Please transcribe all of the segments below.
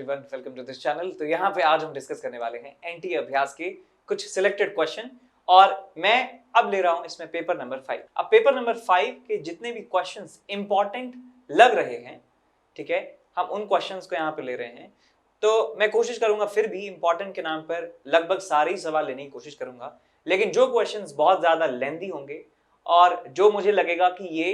Everyone, welcome to this channel. तो यहाँ पे आज हम डिस्कस करने वाले हैं एनटीए अभ्यास के कुछ सिलेक्टेड क्वेश्चन और मैं अब ले रहा हूं इसमें पेपर नंबर 5। अब पेपर नंबर 5 के जितने भी क्वेश्चंस इंपॉर्टेंट लग रहे हैं, ठीक है, हम उन क्वेश्चंस को यहाँ पे ले रहे हैं। तो मैं कोशिश करूंगा फिर भी इंपॉर्टेंट के नाम पर लगभग सारे ही सवाल लेने की कोशिश करूंगा, लेकिन जो क्वेश्चंस बहुत ज्यादा लेंथी होंगे और जो मुझे लगेगा कि ये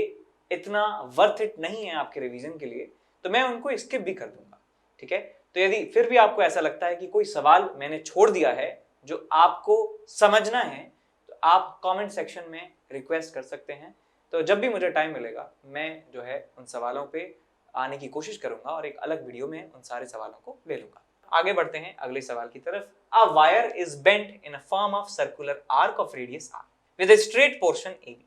इतना वर्थ इट नहीं है आपके रिवीजन के लिए, तो मैं उनको स्किप भी कर दूंगा, ठीक है। तो यदि फिर भी आपको ऐसा लगता है कि कोई सवाल मैंने छोड़ दिया है जो आपको समझना है, तो आप कमेंट सेक्शन में रिक्वेस्ट कर सकते हैं। तो जब भी मुझे टाइम मिलेगा मैं जो है उन सवालों पे आने की कोशिश करूंगा और एक अलग वीडियो में उन सारे सवालों को ले लूंगा। आगे बढ़ते हैं अगले सवाल की तरफ। A wire is bent in a form of circular arc of radius r with a straight portion AB.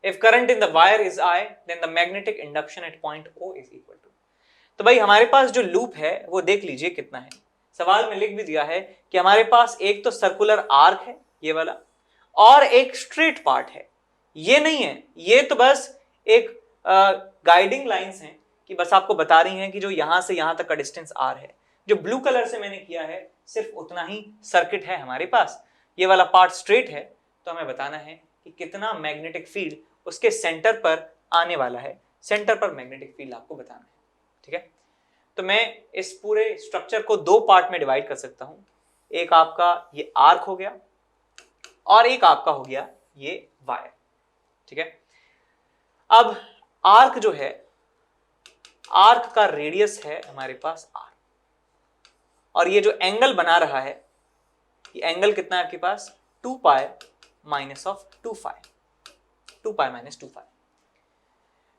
If current in the wire is I, then the magnetic induction at point O is equal to. तो भाई हमारे पास जो loop है वो देख लीजिए कितना है। सवाल में लिख भी दिया है कि हमारे पास एक तो सर्कुलर आर्क है ये वाला और एक स्ट्रेट पार्ट है। ये नहीं है, ये तो बस एक गाइडिंग लाइंस हैं कि बस आपको बता रही हैं कि जो यहां से यहां तक का डिस्टेंस r है। जो ब्लू कलर से मैंने किया है सिर्फ उतना ही सर्किट है हमारे पास। ये वाला पार्ट स्ट्रेट है, तो हमें बताना है कि कितना मैग्नेटिक फील्ड उसके सेंटर पर आने वाला है। सेंटर पर मैग्नेटिक फील्ड आपको बताना है, ठीक है। तो मैं इस पूरे स्ट्रक्चर को दो पार्ट में डिवाइड कर सकता हूं। एक आपका ये आर्क हो गया और एक आपका हो गया ये वायर, ठीक है। अब आर्क जो है, आर्क का रेडियस है हमारे पास r और ये जो एंगल बना रहा है ये एंगल कितना है आपके पास 2 pi minus of 2 pi minus 2 पाई।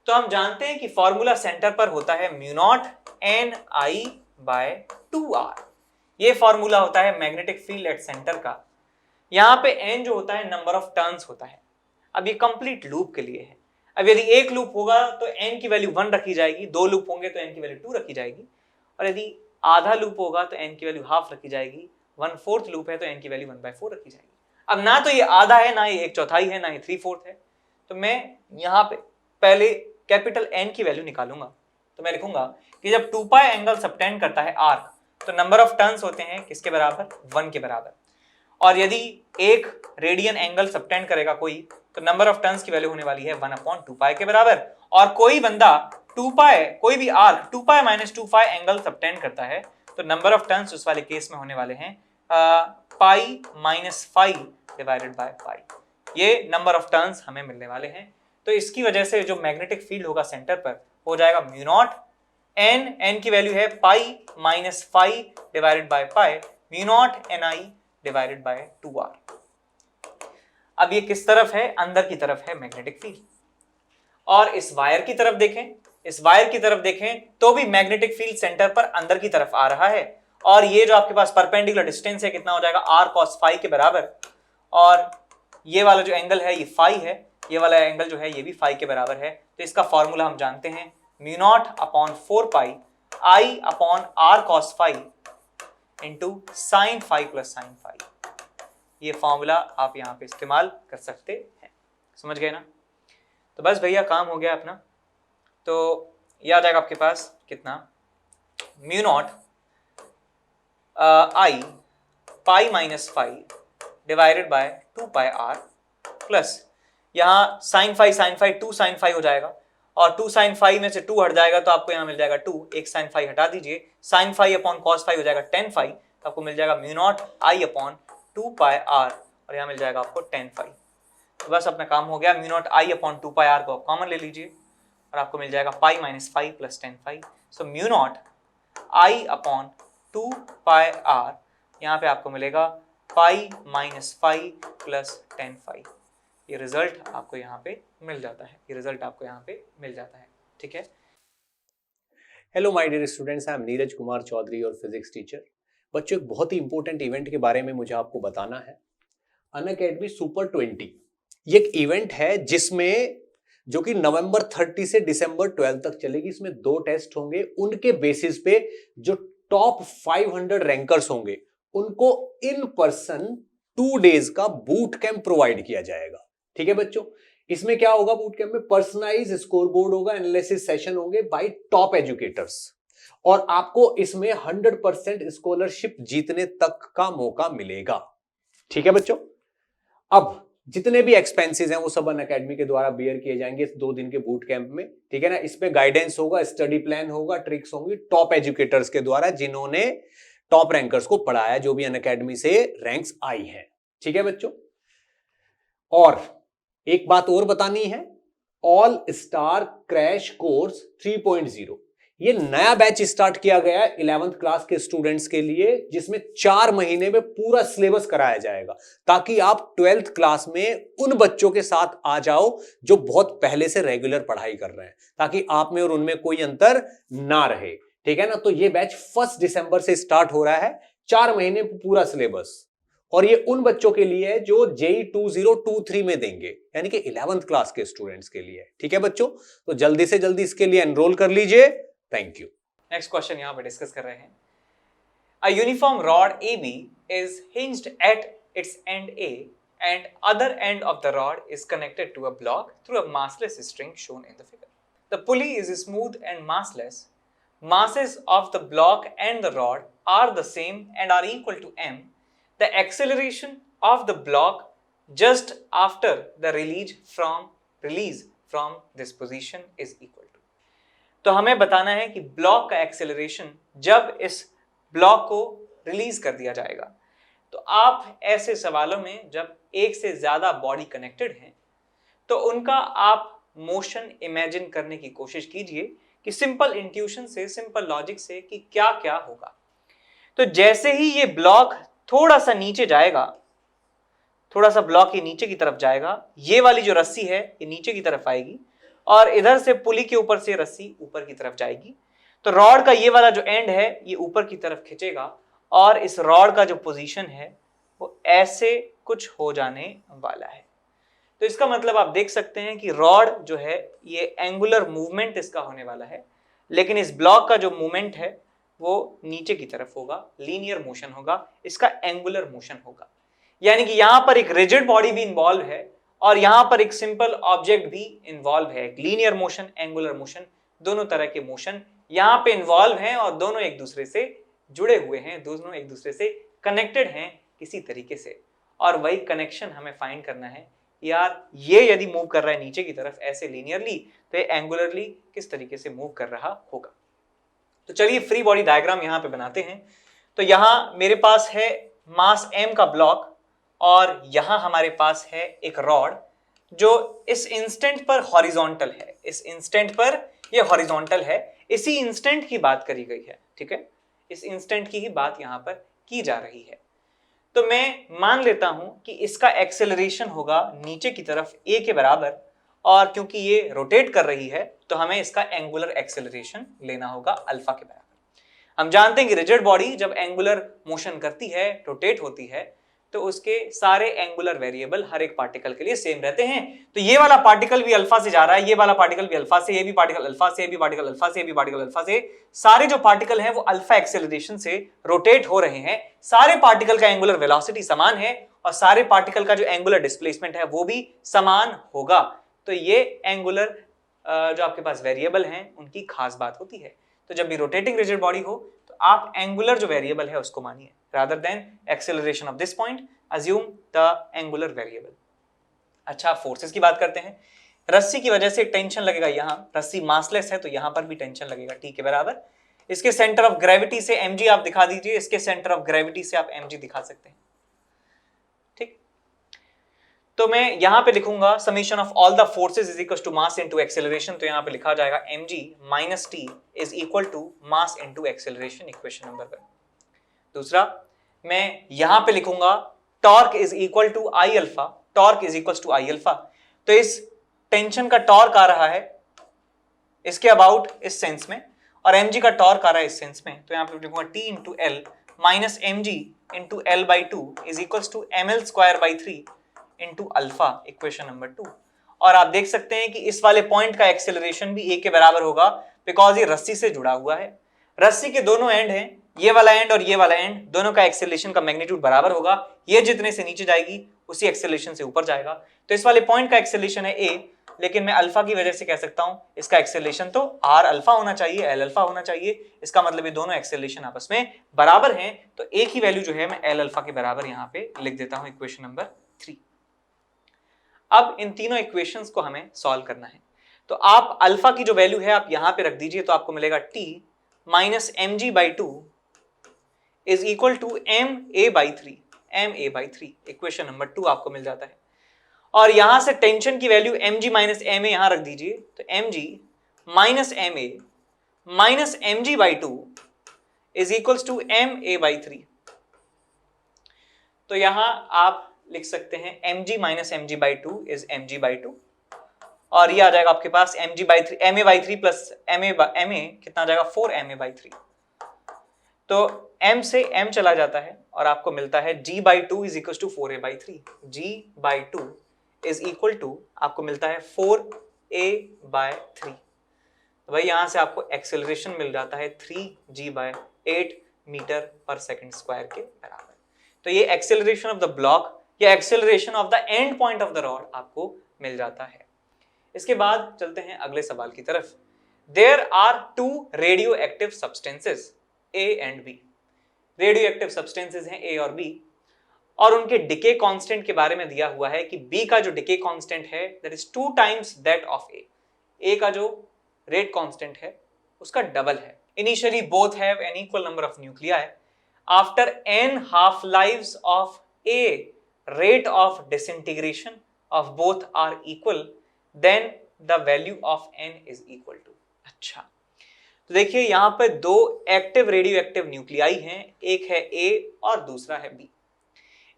तो हम जानते हैं कि फॉर्मूला सेंटर पर होता है mu naught N I by 2r। ये फॉर्मूला होता है मैग्नेटिक फील्ड एट सेंटर का। यहां पे n जो होता है नंबर ऑफ टर्न्स होता है। अब ये कंप्लीट लूप के लिए है। अब यदि एक लूप होगा तो n की वैल्यू 1 रखी जाएगी, दो लूप होंगे तो n की वैल्यू 2 रखी जाएगी, और यदि आधा लूप होगा तो n की वैल्यू हाफ रखी जाएगी, 1/4 लूप है तो n की वैल्यू 1/4 रखी जाएगी। अब ना तो ये आधा है, ना ये 1/4 है, ना ये 3/4 है, तो मैं यहाँ पे पहले कैपिटल N की वैल्यू निकालूंगा। तो मैं लिखूंगा कि जब 2 पाई एंगल सबटेंड करता है आर्क, तो नंबर ऑफ टर्न्स होते हैं किसके बराबर 1 के बराबर। और यदि एक रेडियन एंगल सबटेंड करेगा कोई, तो नंबर ऑफ टर्न्स की वैल्यू होने वाली है 1/2 पाई के बराबर। और कोई बंदा 2 पाई, कोई भी आर्क 2 पाई माइनस 2 पाई एंगल सबटेंड करता है, तो नंबर ऑफ टर्न्स उस वाले केस में होने वाले हैं पाई माइनस 5 डिवाइडेड बाय पाई। ये नंबर ऑफ टर्न्स हमें मिलने वाले हैं। तो इसकी वजह से जो मैग्नेटिक फील्ड होगा सेंटर पर हो जाएगा म्यू नॉट एन की वैल्यू है पाई minus 5 divided by pi, mu naught N I divided by 2r। अब ये किस तरफ है? अंदर की तरफ है मैग्नेटिक फील्ड। और इस वायर की तरफ देखें, इस वायर की तरफ देखें तो भी मैग्नेटिक फील्ड सेंटर पर अंदर की तरफ आ रहा है। और ये जो आपके पास परपेंडिकुलर डिस्टेंस है कितना हो जाएगा r cos phi के बराबर। और ये वाला जो एंगल है ये फाई है, ये वाला एंगल जो है ये भी फाई के बराबर है। तो इसका फॉर्मूला हम जानते हैं mu naught upon 4 pi I upon r cos phi into sine phi plus sine phi. ये फॉर्मूला आप यहाँ पे इस्तेमाल कर सकते हैं। समझ गए ना? तो बस भैया काम हो गया अपना। तो ये आ जाएगा आपके पास कितना, mu naught I pi minus 5 divided by 2 pi r plus यहाँ साइन फाई 2 साइन फाई हो जाएगा, और 2 साइन फाई में से 2 हट जाएगा तो आपको यहाँ मिल जाएगा 2, एक साइन फाई हटा दीजिए, sine phi upon cos phi हो जाएगा टेन फाई, तो आपको मिल जाएगा mu naught I upon 2 pi r, और यहाँ मिल जाएगा आपको टेन फाई। तो बस अपना काम हो गया। Mu naught I upon 2 pi r को आप कॉमन ले लीजिए और आपको मिल जाएगा pi minus 5 plus ten phi. So mu naught I upon 2 pi r, यहाँ पे आपको मिलेगा pi minus 5 plus ten phi. ये रिजल्ट आपको यहाँ पे मिल जाता है, ये रिजल्ट आपको यहाँ पे मिल जाता है, ठीक है। Hello my dear students, I am Neeraj Kumar Chaudhary और फिजिक्स टीचर। बच्चों, एक बहुत ही इंपॉर्टेंट इवेंट के बारे में मुझे आपको बताना है। अनअकैडमी सुपर 20 ये एक इवेंट है जिसमें जो कि नवंबर 30 से दिसंबर 12 तक चलेगी। इसमें 2 टेस्ट होंगे। उनके बेसिस पे जो टॉप 500 रैंकर्स होंगे उनको इन पर्सन 2 डेज का बूट कैंप प्रोवाइड किया जाएगा। ठीक है बच्चों, इसमें क्या होगा? बूट कैंप में पर्सनलाइज स्कोर बोर्ड होगा, एनालिसिस सेशन होंगे बाय टॉप एजुकेटर्स। और आपको इसमें 100% स्कॉलरशिप जीतने तक का मौका मिलेगा। ठीक है बच्चों, अब जितने भी एक्सपेंसेस हैं वो सब अनअकैडमी के द्वारा बियर किए जाएंगे इस 2 दिन के बूट कैंप में। ठीक है ना, इसमें गाइडेंस होगा, स्टडी प्लान होगा, ट्रिक्स होंगी टॉप एजुकेटर्स के द्वारा जिन्होंने टॉप रैंकर्स को पढ़ाया, जो भी अनअकैडमी से रैंक्स आई है। ठीक है बच्चों, और एक बात और बतानी है, ऑल स्टार क्रैश कोर्स 3.0 ये नया बैच स्टार्ट किया गया है 11th क्लास के स्टूडेंट्स के लिए, जिसमें 4 महीने में पूरा सिलेबस कराया जाएगा, ताकि आप 12th क्लास में उन बच्चों के साथ आ जाओ जो बहुत पहले से रेगुलर पढ़ाई कर रहे हैं, ताकि आप में और उनमें कोई अंतर ना रहे। ठीक है ना, तो ये बैच 1 दिसंबर से स्टार्ट हो रहा है, 4 महीने पूरा सिलेबस, और ये उन बच्चों के लिए है जो JEE 2023 में देंगे, यानी कि 11th क्लास के स्टूडेंट्स के लिए। ठीक है बच्चों, तो जल्दी से जल्दी इसके लिए एनरोल कर लीजिए। Thank you. नेक्स्ट क्वेश्चन यहां पे डिस्कस कर रहे हैं। A uniform rod AB is hinged at its end A and other end of the rod is connected to a block through a massless string shown in the figure. The pulley is smooth and massless. Masses of the block and the rod are the same and are equal to m. The acceleration of the block just after the release from this position is equal to. तो हमें बताना है कि block का acceleration जब इस block को release कर दिया जाएगा। तो आप ऐसे सवालों में जब एक से ज्यादा बॉडी कनेक्टेड हैं तो उनका आप मोशन इमेजिन करने की कोशिश कीजिए कि सिंपल इंट्यूशन से, सिंपल लॉजिक से कि क्या क्या होगा। तो जैसे ही ये ब्लॉक थोड़ा सा नीचे जाएगा, थोड़ा सा ब्लॉक ये नीचे की तरफ जाएगा, ये वाली जो रस्सी है ये नीचे की तरफ आएगी और इधर से पुली के ऊपर से रस्सी ऊपर की तरफ जाएगी। तो रॉड का ये वाला जो एंड है ये ऊपर की तरफ खिंचेगा और इस रॉड का जो पोजीशन है वो ऐसे कुछ हो जाने वाला है। तो इसका मतलब आप देख सकते हैं कि रॉड जो है ये एंगुलर मूवमेंट इसका होने वाला है, लेकिन इस ब्लॉक का जो मूवमेंट है वो नीचे की तरफ होगा, लीनियर मोशन होगा, इसका एंगुलर मोशन होगा। यानी कि यहां पर एक रिजिड बॉडी भी इन्वॉल्व है और यहां पर एक सिंपल ऑब्जेक्ट भी इन्वॉल्व है। लीनियर मोशन, एंगुलर मोशन, दोनों तरह के मोशन यहां पे इन्वॉल्व हैं और दोनों एक दूसरे से जुड़े हुए हैं, दोनों एक दूसरे से कनेक्टेड हैं किसी तरीके से। और वही कनेक्शन हमें फाइंड करना है, यार ये यदि मूव कर रहा है नीचे की तरफ ऐसे लीनियरली, तो ये एंगुलरली किस तरीके से मूव कर रहा होगा। तो चलिए फ्री बॉडी डायग्राम यहां पे बनाते हैं। तो यहां मेरे पास है मास m का ब्लॉक और यहां हमारे पास है एक रॉड जो इस इंस्टेंट पर हॉरिजॉन्टल है, इस इंस्टेंट पर ये हॉरिजॉन्टल है, इसी इंस्टेंट की बात करी गई है। ठीक है, इस इंस्टेंट की ही बात यहां पर की जा रही है। तो मैं मान लेता हूं कि इसका एक्सेलरेशन होगा नीचे की तरफ a के बराबर, और क्योंकि ये रोटेट कर रही है तो हमें इसका एंगुलर एक्सेलरेशन लेना होगा अल्फा के बराबर। हम जानते हैं कि रिजिड बॉडी जब एंगुलर मोशन करती है, रोटेट होती है, तो उसके सारे एंगुलर वेरिएबल हर एक पार्टिकल के लिए सेम रहते हैं। तो ये वाला पार्टिकल भी अल्फा से जा रहा है, ये वाला पार्टिकल भी अल्फा से, ये भी पार्टिकल अल्फा से, ये भी पार्टिकल अल्फा से, ये भी पार्टिकल अल्फा से। सारे जो पार्टिकल हैं वो अल्फा एक्सेलरेशन से रोटेट हो रहे हैं। सारे पार्टिकल का एंगुलर वेलोसिटी समान है और सारे पार्टिकल का जो एंगुलर डिस्प्लेसमेंट है वो भी समान होगा। तो ये एंगुलर जो आपके पास वेरिएबल हैं उनकी खास बात होती है। तो जब भी रोटेटिंग रिजिड बॉडी हो तो आप एंगुलर जो वेरिएबल है उसको मानिए, rather than acceleration of this point, assume the angular variable। अच्छा, फोर्सेस की बात करते हैं। रस्सी की वजह से टेंशन लगेगा, यहाँ रस्सी मासलेस है तो यहाँ पर भी टेंशन लगेगा T के बराबर। इसके सेंटर ऑफ ग्रेविटी से mg आप दिखा दीजिए, इसके सेंटर ऑफ ग्रेविटी से आप mg दिखा सकते हैं। ठीक, तो मैं यहाँ पे लिखूंगा summation of all the forces is equal to mass into acceleration. तो यहाँ पे लिखा जाएगा mg minus t is equal to mass into acceleration, equation number 1। दूसरा, मैं यहां पे लिखूंगा torque is equal to I alpha, torque is equal to I alpha. तो इस टेंशन का टॉर्क आ रहा है इसके अबाउट इस सेंस में, और mg का टॉर्क आ रहा है इस सेंस में। तो यहां पे लिखूंगा t into L minus mg into L by 2 is equal to ml square by 3 into alpha, equation number 2। और आप देख सकते हैं कि इस वाले पॉइंट का एक्सेलरेशन भी a के बराबर होगा, बिकॉज ये रस्सी से जुड़ा हुआ है। रस्सी के दोनों एंड हैं, ये वाला एंड और ये वाला एंड, दोनों का एक्सेलरेशन का मैग्नीट्यूड बराबर होगा। ये जितने से नीचे जाएगी उसी एक्सेलरेशन से ऊपर जाएगा। तो इस वाले पॉइंट का एक्सेलरेशन है a, लेकिन मैं अल्फा की वजह से कह सकता हूं इसका एक्सेलरेशन तो आर अल्फा होना चाहिए, एल अल्फा होना चाहिए। इसका मतलब ये दोनों एक्सेलरेशन आपस में बराबर हैं, तो एक ही वैल्यू जो है मैं एल अल्फा के बराबर यहां पे लिख देता हूं, इक्वेशन नंबर 3। अब इन तीनों इक्वेशंस को हमें सॉल्व करना है। तो आप अल्फा की जो वैल्यू है आप यहां पे रख दीजिए, तो आपको मिलेगा t minus M G by two is equal to M A by three, M A by three, equation number 2 आपको मिल जाता है। और यहां से टेंशन की value M G minus M A यहां रख दीजिए, तो M G minus M A minus M G by two is equals to M A by three. तो यहां आप लिख सकते हैं M G minus M G by two is M G by two, और ये आ जाएगा आपके पास M G by three, M A by three plus M A कितना आ जाएगा 4 एम ए बाई थ्री। तो m से m चला जाता है और आपको मिलता है g by two is equal to 4a by three, g by two is equal to आपको मिलता है 4a बाय 3। तो भाई यहां से आपको एक्सेलरेशन मिल जाता है 3g बाय 8 मीटर पर सेकंड स्क्वायर के बराबर। तो ये एक्सेलरेशन ऑफ द ब्लॉक या acceleration of the end point of the rod आपको मिल जाता है। इसके बाद चलते हैं अगले सवाल की तरफ। There are two radio active substances A and B। Radio active substances हैं A और B, और उनके डिके कांस्टेंट के बारे में दिया हुआ है कि B का जो डिके कांस्टेंट है that is 2 times that of A का जो रेट कांस्टेंट है उसका डबल है। Initially both have an equal number of nuclei, after n half lives of A rate of disintegration of both are equal, then the value of n is equal to। अच्छा, तो देखिए यहां पर दो active radio active nuclei हैं, एक है A और दूसरा है B।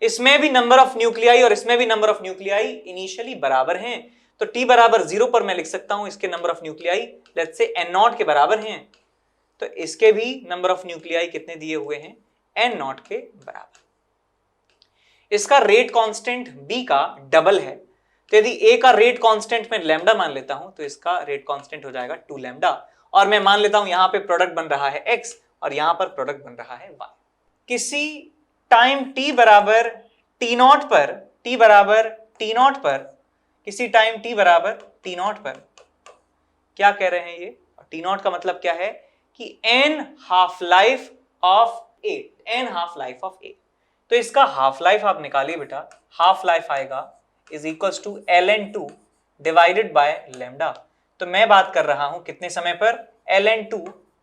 इसमें भी नंबर ऑफ न्यूक्लियाई और इसमें भी नंबर ऑफ न्यूक्लियाई इनिशियली बराबर हैं, तो T बराबर 0 पर मैं लिख सकता हूं इसके number of nuclei let's say n0 के बराबर हैं, तो इसके भी नंबर ऑफ न्यूक्लियाई कितने दिए हुए हैं n0 के बराबर। इसका रेट कांस्टेंट B का डबल है, तो यदि A का रेट कांस्टेंट मैं लैम्डा मान लेता हूं तो इसका रेट कांस्टेंट हो जाएगा 2 लैम्डा, और मैं मान लेता हूं यहां पे प्रोडक्ट बन रहा है x और यहां पर प्रोडक्ट बन रहा है y। किसी टाइम t बराबर t0 पर, t बराबर t0 पर, किसी टाइम t बराबर t0 पर क्या कह रहे हैं ये, t0 का मतलब क्या है कि n half life of a, n half life of a। तो इसका हाफ लाइफ आप निकालिए बेटा, हाफ लाइफ आएगा is equals to ln2 divided by lambda. तो मैं बात कर रहा हूं कितने समय पर, ln2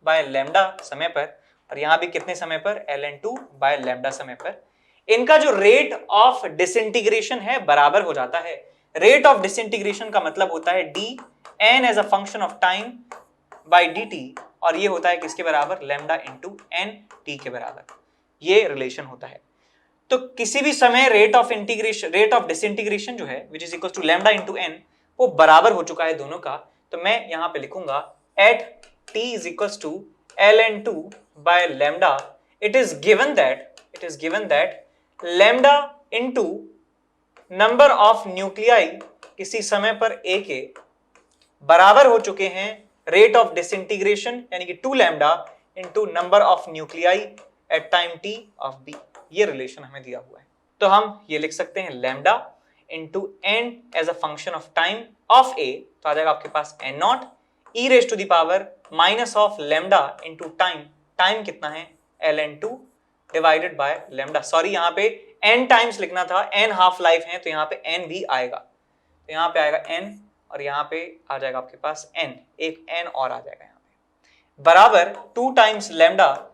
बाय लैम्डा समय पर, और यहां भी कितने समय पर, ln2 बाय लैम्डा समय पर। इनका जो रेट ऑफ डिसइंटीग्रेशन है बराबर हो जाता है। रेट ऑफ डिसइंटीग्रेशन का मतलब होता है dn as a function of time by dt, और ये होता है किसके बराबर, लैम्डा इंटू n t के बराबर, ये रिलेशन होता है। तो किसी भी समय रेट ऑफ डिसइंटीग्रेशन जो है which is equal to lambda into n वो बराबर हो चुका है दोनों का। तो मैं यहां पे लिखूंगा at t is equals to ln2 by lambda, it is given that lambda into number of nuclei किसी समय पर a के बराबर हो चुके हैं रेट ऑफ डिसइंटीग्रेशन यानी कि 2 lambda into number of nuclei at time t of b। ये रिलेशन हमें दिया हुआ है, तो हम ये लिख सकते हैं lambda into n as a function of time of a, तो आ जाएगा आपके पास n0 e raise to the power minus of lambda into time, time कितना है ln2 divided by lambda. Sorry यहाँ पे n टाइम्स लिखना था, n हाफ लाइफ है तो यहाँ पे n भी आएगा, तो यहाँ पे आएगा n और यहाँ पे आ जाएगा आपके पास n, एक n और आ जाएगा यहाँ पे, बराबर 2 टाइम्स लैम्डा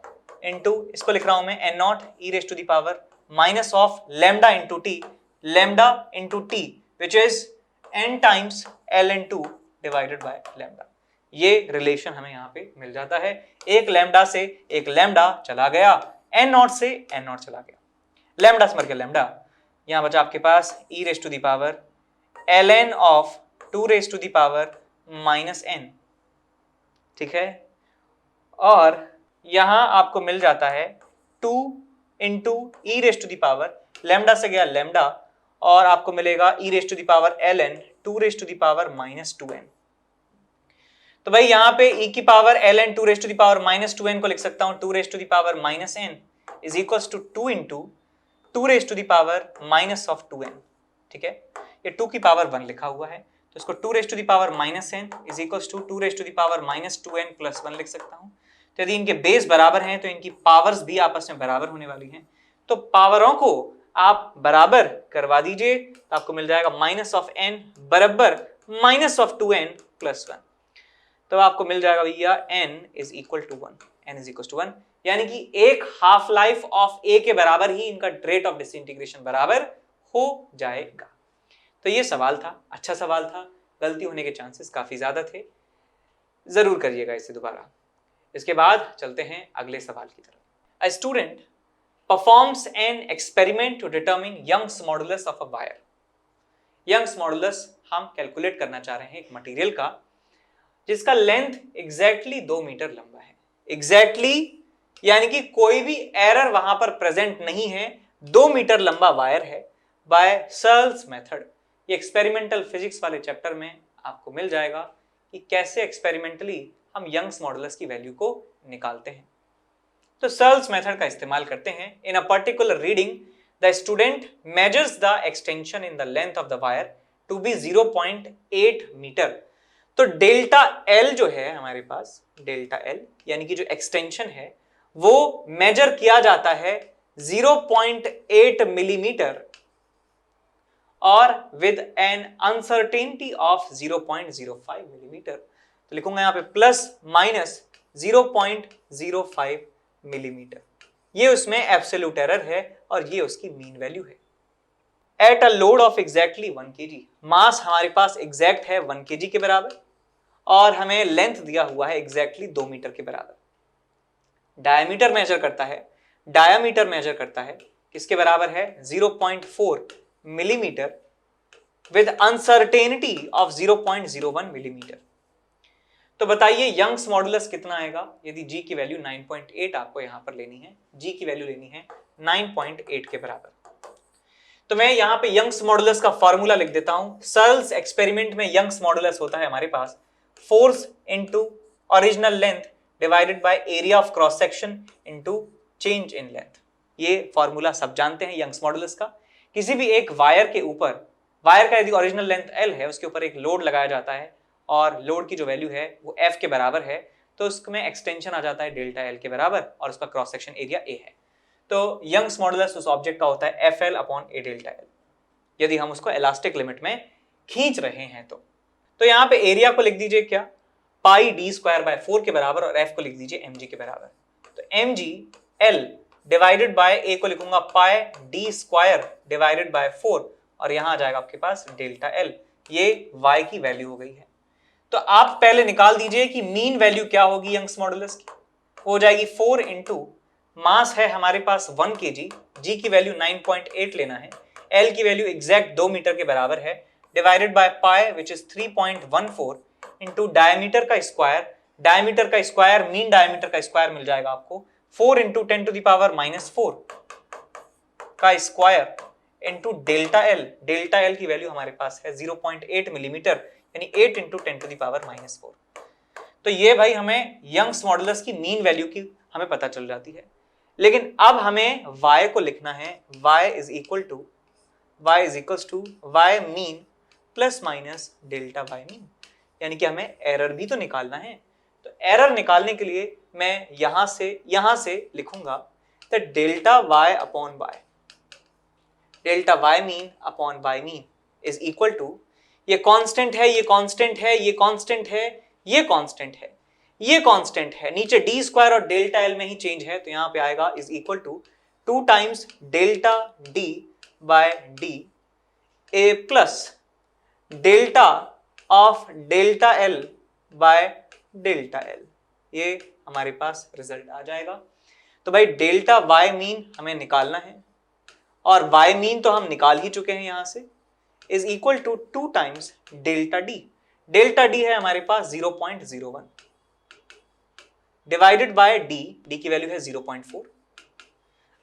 इंटू, इसको लिख रहा हूं मैं n0 e raise to the power minus of lambda into T, lambda into T which is n times ln2 divided by lambda. ये रिलेशन हमें यहाँ पे मिल जाता है। एक लैम्डा से एक लैम्डा चला गया, n0 से n0 चला गया, लैम्डा से मर गया लैम्डा, यहाँ बचा आपके पास e raise to the power ln of 2 raise to the power minus n, ठीक है, और यहां आपको मिल जाता है 2 into E raise to the power, lambda से गया लैम्डा, और आपको मिलेगा E raise to the power ln 2 raise to the power minus 2n। तो भाई यहाँ पे e की power ln 2 raise to the power minus 2n को लिख सकता हूं 2 raise to the power minus n is equals to 2 into 2 raise to the power minus of 2n, ठीक है, ये 2 की पावर 1 लिखा हुआ है, तो इसको 2 raised to the power -n is equals to 2 raised to the power -2n plus 1 लिख सकता हूं। तो यदि इनके बेस बराबर हैं तो इनकी पावर्स भी आपस में बराबर होने वाली हैं, तो पावरों को आप बराबर करवा दीजिए तो आपको मिल जाएगा -n बराबर -2n plus 1। तो आपको मिल जाएगा भैया n is equal to 1, n is equal to 1, यानी कि एक हाफ लाइफ ऑफ a के बराबर ही इनका रेट ऑफ डिसइंटीग्रेशन बराबर हो जाएगा। तो ये सवाल था, अच्छा सवाल था, गलती होने के चांसेस काफी ज्यादा थे, जरूर करिएगा इसे दोबारा। इसके बाद चलते हैं अगले सवाल की तरफ। A student performs an experiment to determine Young's modulus of a wire. Young's modulus हम कैलकुलेट करना चाह रहे हैं एक मटेरियल का जिसका लेंथ एग्जैक्टली 2 मीटर लंबा है। एग्जैक्टली यानी कि कोई भी एरर वहां पर प्रेजेंट नहीं है, 2 मीटर लंबा वायर है, बाय सर्ल्स मेथड। ये एक्सपेरिमेंटल फिजिक्स वाले चैप्टर में आपको मिल जाएगा कि कैसे एक्सपेरिमेंटली हम यंग्स मॉडुलस की वैल्यू को निकालते हैं। तो सर्ल्स मेथड का इस्तेमाल करते हैं। In a particular reading the student measures the extension in the length of the wire to be 0.8 metre. तो डेल्टा एल जो है हमारे पास, डेल्टा एल यानी कि जो एक्सटेंशन है वो मेजर किया जाता है 0.8 मिलीमीटर और with an uncertainty of 0.05 millimetre. तो लिखूंगा यहां पे प्लस माइनस 0.05 मिलीमीटर। ये उसमें एब्सोल्यूट एरर है और ये उसकी मीन वैल्यू है। At a load of exactly 1 kg, मास हमारे पास एग्जैक्ट है 1 kg के बराबर और हमें लेंथ दिया हुआ है एग्जैक्टली 2 मीटर के बराबर। डायमीटर मेजर करता है, डायमीटर मेजर करता है किसके बराबर है 0.4 millimetre with uncertainty of 0.01 millimetre. तो बताइए यंग्स मॉडुलस कितना आएगा यदि g की वैल्यू 9.8 आपको यहां पर लेनी है, g की वैल्यू लेनी है 9.8 के बराबर। तो मैं यहां पे यंग्स मॉडुलस का फॉर्मूला लिख देता हूं। सर्ल्स एक्सपेरिमेंट में यंग्स मॉडुलस होता है हमारे पास force into original length divided by area of cross section into change in length. ये फॉर्मूला सब जानते हैं यंग्स मॉडुलस का। किसी भी एक वायर के ऊपर, वायर का यदि ओरिजिनल लेंथ l है, उसके ऊपर एक लोड लगाया जाता है और लोड की जो वैल्यू है वो f के बराबर है, तो उसमें एक्सटेंशन आ जाता है डेल्टा l के बराबर और उसका क्रॉस सेक्शन एरिया a है। तो यंग्स मॉडुलस उस ऑब्जेक्ट का होता है FL upon a delta l, यदि हम उसको इलास्टिक लिमिट में खींच रहे हैं तो यहाँ पे एरिया को लिख दीजिए क्या, पाई d स्क्वायर बाय 4 के बराबर और f को लिख दीजिए mg के बराबर। तो mg l divided by a को लिखूंगा पाई d स्क्वायर डिवाइडेड बाय 4 और यहां आ जाएगा आपके पास डेल्टा l। ये y की वैल्यू हो गई है। तो आप पहले निकाल दीजिए कि मीन वैल्यू क्या होगी यंग्स मॉडुलस की। हो जाएगी 4 इंटू मास है हमारे पास 1 kg, g की वैल्यू 9.8 लेना है, l की वैल्यू एग्जैक्ट 2 मीटर के बराबर है, divided by pi which is 3.14 into diameter का स्क्वायर, डायमीटर का स्क्वायर मीन डायमीटर का स्क्वायर मिल जाएगा आपको 4 इंटू 10 टू द पावर -4 का square into delta L. Delta L की वैल्यू हमारे पास है 0.8 मिलीमीटर यानी 8 इंटू 10 टू द पावर -4। तो ये भाई हमें यंग्स मॉडुलस की मीन वैल्यू की हमें पता चल जाती है। लेकिन अब हमें y को लिखना है, y is equal to y mean plus minus delta y mean, यानी कि हमें एरर भी तो निकालना है। तो एरर निकालने के लिए मैं यहां से लिखूंगा the delta y upon y, delta y mean upon y mean is equal to, ये कांस्टेंट है, ये कांस्टेंट है, ये कांस्टेंट है, ये कांस्टेंट है, ये कांस्टेंट है, नीचे d स्क्वायर और डेल्टा l में ही चेंज है, तो यहां पे आएगा is equal to 2 times delta d by d a plus delta of delta l by delta l। ये हमारे पास रिजल्ट आ जाएगा। तो भाई डेल्टा y मीन हमें निकालना है और y मीन तो हम निकाल ही चुके हैं यहां से, is equal to 2 times delta d। Delta d है हमारे पास 0.01 डिवाइडेड बाय d की वैल्यू है 0.4।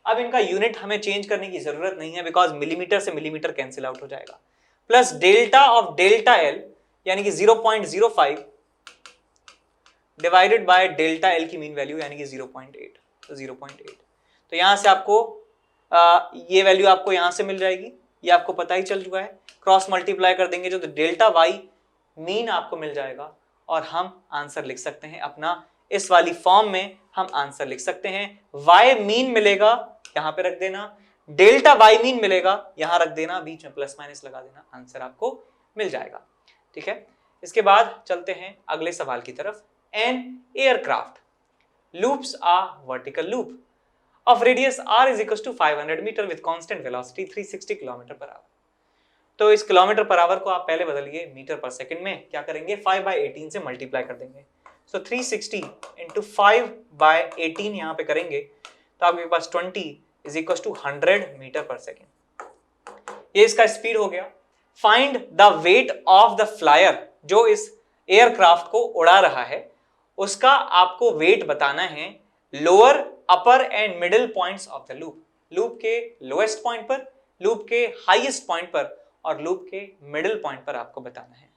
अब इनका यूनिट हमें चेंज करने की जरूरत नहीं है बिकॉज मिलीमीटर से मिलीमीटर कैंसिल आउट हो जाएगा, plus delta of delta l यानी कि 0.05 डिवाइडेड बाय डेल्टा l की मीन वैल्यू यानी कि 0.8, तो 0.8। तो यहां से आपको ये वैल्यू आपको यहां से मिल जाएगी, ये आपको पता ही चल चुका है। क्रॉस मल्टीप्लाई कर देंगे जो, तो डेल्टा y मीन आपको मिल जाएगा और हम आंसर लिख सकते हैं अपना। इस वाली फॉर्म में हम आंसर लिख सकते हैं। y मीन मिलेगा, यहां पे रख देना, डेल्टा y मीन मिलेगा, यहां रख देना, बीच में प्लस माइनस लगा देना, आंसर आपको मिल जाएगा। ठीक है, इसके बाद चलते हैं अगले सवाल की तरफ। An aircraft loops a vertical loop of radius r is equals to 500 meter with constant velocity 360 kilometre per hour. तो इस किलोमीटर पर आवर को आप पहले बदलिए मीटर पर सेकंड में, क्या करेंगे 5/18 से मल्टीप्लाई कर देंगे। सो 360 इंटू 5/18 यहाँ पे करेंगे तो आपके पास 20 इज इक्वल टू 100 मीटर पर सेकेंड। ये इसका स्पीड हो गया। Find the weight of the flyer, जो इस एयरक्राफ्ट को उड़ा रहा है उसका आपको वेट बताना है lower, upper and middle points of the loop. Loop के लोएस्ट पॉइंट पर, लूप के हाईएस्ट पॉइंट पर और लूप के मिडिल पॉइंट पर आपको बताना है।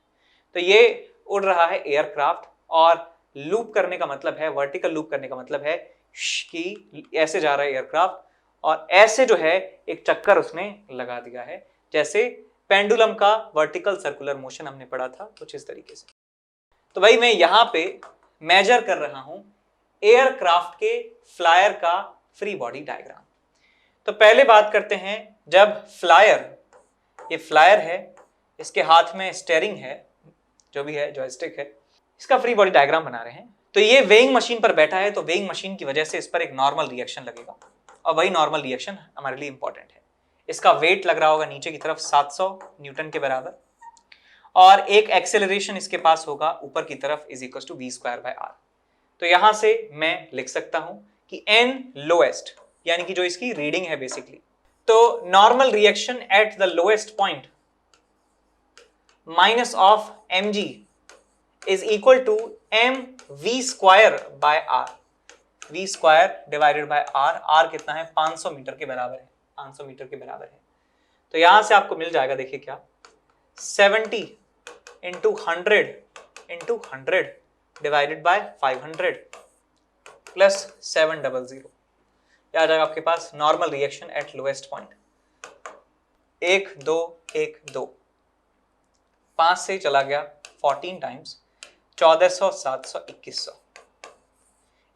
तो ये उड़ रहा है एयरक्राफ्ट और लूप करने का मतलब है, वर्टिकल लूप करने का मतलब है कि ऐसे जा रहा है एयरक्राफ्ट और ऐसे जो है एक चक्कर उसने लगा दिया है, जैसे पेंडुलम का वर्टिकल सर्कुलर मोशन हमने पढ़ा था कुछ इस तरीके से। तो भाई मैं यहां पे मेजर कर रहा हूं एयरक्राफ्ट के फ्लायर का फ्री बॉडी डायग्राम। तो पहले बात करते हैं, जब फ्लायर, ये फ्लायर है, इसके हाथ में स्टीयरिंग है, जो भी है जॉयस्टिक है, इसका फ्री बॉडी डायग्राम बना रहे हैं। तो ये वेइंग मशीन पर बैठा है, तो वेइंग मशीन की वजह से इस पर एक नॉर्मल रिएक्शन लगेगा और वही नॉर्मल रिएक्शन हमारे लिए इंपॉर्टेंट है। इसका वेट लग रहा होगा नीचे की तरफ 700 न्यूटन के बराबर और एक एक्सेलरेशन इसके पास होगा ऊपर की तरफ इज इक्वल टू v²/r। तो यहां से मैं लिख सकता हूं कि n लोएस्ट, यानी कि जो इसकी रीडिंग है बेसिकली, तो normal reaction at the lowest point minus of mg is equal to mv²/r। v² divided by r, r कितना है 500 मीटर के बराबर है, 500 मीटर के बराबर है। तो यहां से आपको मिल जाएगा, देखिए क्या, 70 इंटू 100 डिवाइडेड बाय 500 प्लस 700, क्या आ जाएगा आपके पास normal reaction at lowest point. 1 2 1 2, 5 से चला गया 14 टाइम्स, 1400 700 2100,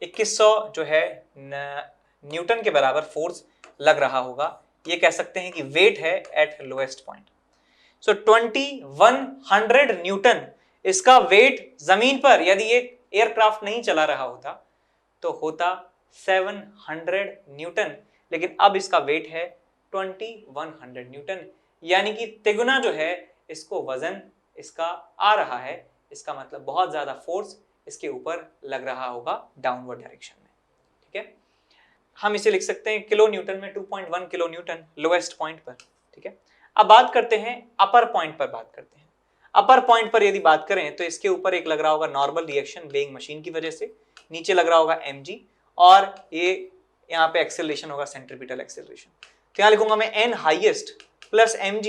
2100 जो है न्यूटन के बराबर फोर्स लग रहा होगा। ये कह सकते हैं कि वेट है एट लोएस्ट पॉइंट। सो 2100 न्यूटन इसका वेट जमीन पर, यदि ये एयरक्राफ्ट नहीं चला रहा होता तो होता 700 न्यूटन, लेकिन अब इसका वेट है 2100 न्यूटन, यानी कि तिगुना जो है इसको वजन इसका आ रहा है। इसका मतलब बहुत ज्यादा फोर्स इसके ऊपर लग रहा होगा डाउनवर्ड डायरेक्शन में। ठीक है, हम इसे लिख सकते हैं किलो न्यूटन में 2.1 किलो न्यूटन लोएस्ट पॉइंट पर। ठीक है, अब बात करते हैं अपर पॉइंट पर। बात करते हैं अपर पॉइंट पर, यदि बात करें तो इसके ऊपर एक लग रहा होगा नॉर्मल रिएक्शन वेइंग मशीन की वजह से, नीचे लग रहा होगा mg और ये यहाँ पे एक्सेलरेशन होगा सेंट्रीपिटल एक्सेलरेशन। तो यहाँ लिखूंगा मैं n highest plus mg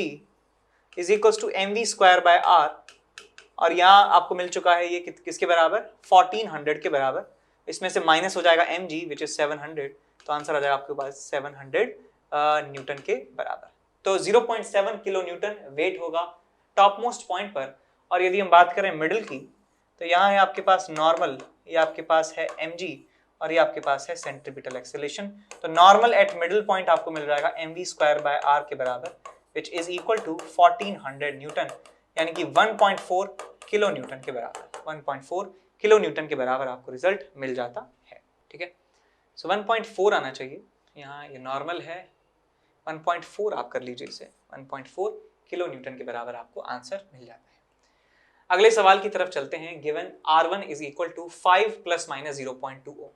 is equal to mv²/r और यहाँ आपको मिल चुका है ये किसके बराबर 1400 के बराबर। इसमें से माइनस हो जाएगा mg विच इज 700, तो आंसर आ जाएगा आपके पास 700 न्यूटन के बराबर। तो 0.7 किलो न्यूटन वेट होगा टॉप मोस्ट पॉइंट पर। और यदि हम बात करें मिडिल की, तो यहाँ है आपके पास नॉर्मल, ये आपके पास है mg और ये आपके पास है सेंट्रीपिटल एक्सेलरेशन। तो नॉर्मल एट मिडिल पॉइंट आपको मिल जाएगा mv²/r के बराबर which is equal to 1400 newton, यानी कि 1.4 किलो न्यूटन के बराबर, 1.4 किलो न्यूटन के बराबर आपको रिजल्ट मिल जाता है। ठीक है, सो 1.4 आना चाहिए, यहाँ ये नॉर्मल है 1.4 आप कर लीजिए इसे, 1.4 किलो न्यूटन के बराबर आपको आंसर मिल जाता है। अगले सवाल की तरफ चलते हैं। Given R1 is equal to 5 ± 0.2 ohm,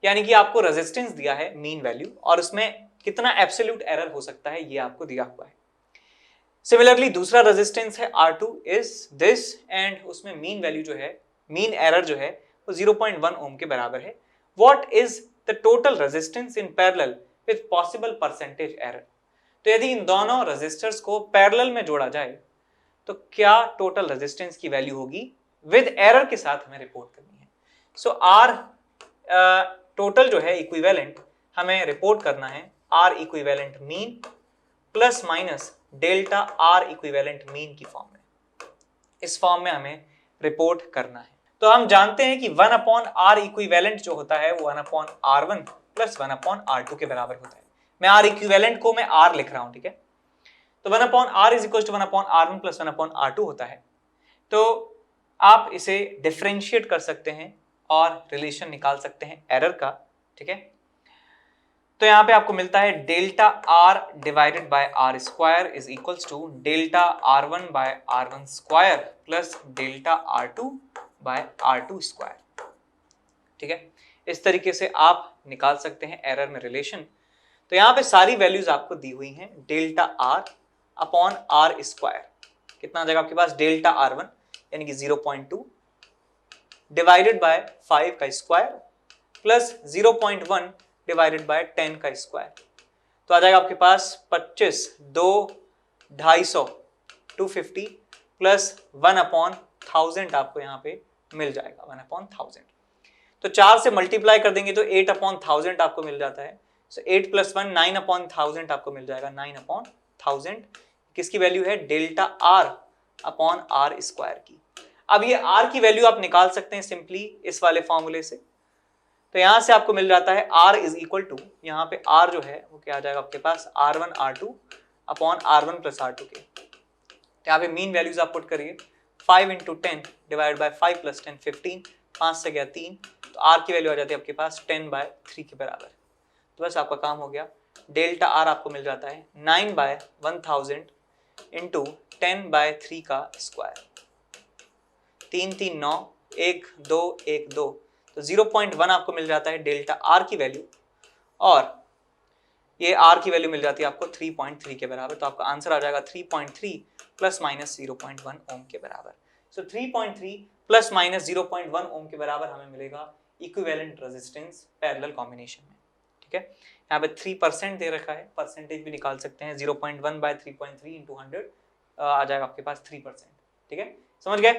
यानी कि आपको रेजिस्टेंस दिया है मीन वैल्यू और उसमें कितना एब्सोल्यूट एरर हो सकता है ये आपको दिया हुआ है। सिमिलरली दूसरा रेजिस्टेंस है R2 इज दिस एंड उसमें मीन वैल्यू जो है, मीन एरर जो है वो 0.1 ओम के बराबर है। What is the total resistance in parallel with possible percentage error. तो यदि इन दोनों रेजिस्टर्स को पैरेलल में जोड़ा जाए तो क्या टोटल रेजिस्टेंस की वैल्यू होगी, विद एरर के साथ हमें रिपोर्ट करनी है। सो आर टोटल जो है इक्विवेलेंट हमें रिपोर्ट करना है R equivalent mean plus minus delta R equivalent mean की फॉर्म में। इस फॉर्म में हमें रिपोर्ट करना है। तो हम जानते हैं कि 1/r इक्विवेलेंट जो होता है वो 1/r1 प्लस 1/r2 के बराबर होता है। मैं r इक्विवेलेंट को मैं r लिख रहा हूं, ठीक है। तो 1/r is equal to 1/r1 plus 1/r2 होता है। तो आप इसे डिफरेंशिएट कर सकते हैं और रिलेशन निकाल सकते हैं एरर का, ठीक है। तो यहां पे आपको मिलता है delta r divided by r square is equals to delta r1 by r1 square plus delta r2 by r2 square, ठीक है। इस तरीके से आप निकाल सकते हैं एरर में रिलेशन। तो यहां पे सारी वैल्यूज आपको दी हुई हैं। Delta r upon r square कितना आ जाएगा आपके पास, डेल्टा r1 यानी कि 0.2 डिवाइडेड बाय 5 का स्क्वायर प्लस 0.1 डिवाइडेड बाय 10 का स्क्वायर। तो आ जाएगा आपके पास 25, 2, 250, 250 प्लस 1/1000 आपको यहाँ पे मिल जाएगा 1/1000। तो 4 से मल्टीप्लाई कर देंगे तो 8/1000 आपको मिल जाता है। सो 8 प्लस 1 9/1000 आपको मिल जाएगा 9/1000। किसकी वैल्यू है, delta r upon r square की। अब ये r की वैल्यू आप निकाल सकते हैं सिंपली इस वाले फॉर्मूले से। तो यहां से आपको मिल जाता है r इज इक्वल टू, यहाँ पे r जो है वो क्या आ जाएगा आपके पास, r1 r2 upon r1 plus r2 के। तो यहाँ पे मीन वैल्यूज आप पुट करिए, 5 इंटू 10 डिवाइड बाय 5 प्लस 10 15, 5 से गया 3, तो r की वैल्यू आ जाती है आपके पास 10/3 के बराबर। तो बस आपका काम हो गया। डेल्टा r आपको मिल जाता है 9/1000 इंटू 10/3 का स्क्वायर, 3 3 9, 1 2 1 2, तो 0.1 आपको मिल जाता है डेल्टा r की वैल्यू, और ये r की वैल्यू मिल जाती है आपको 3.3 के बराबर। तो आपका आंसर आ जाएगा 3.3 प्लस माइनस 0.1 ओम के बराबर। सो 3.3 प्लस माइनस 0.1 ओम के बराबर हमें मिलेगा इक्विवेलेंट रेजिस्टेंस पैरेलल कॉम्बिनेशन में, ठीक है। यहाँ पे 3% दे रखा है, परसेंटेज भी निकाल सकते हैं, 0.1 बाय 3.3 इंटू 100 आ जाएगा आपके पास 3%, ठीक है। समझ गए।